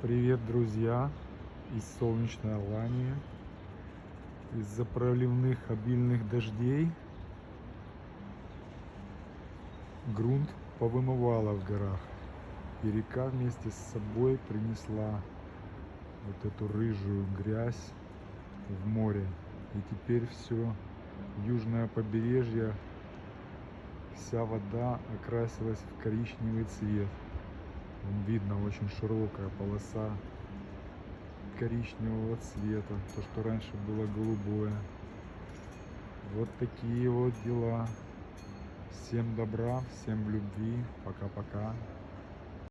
Привет, друзья, из солнечной Алании. Из-за проливных обильных дождей грунт повымывало в горах, и река вместе с собой принесла вот эту рыжую грязь в море. И теперь все южное побережье, вся вода окрасилась в коричневый цвет. Видно очень широкая полоса коричневого цвета, то, что раньше было голубое. Вот такие вот дела. Всем добра, всем любви. Пока-пока.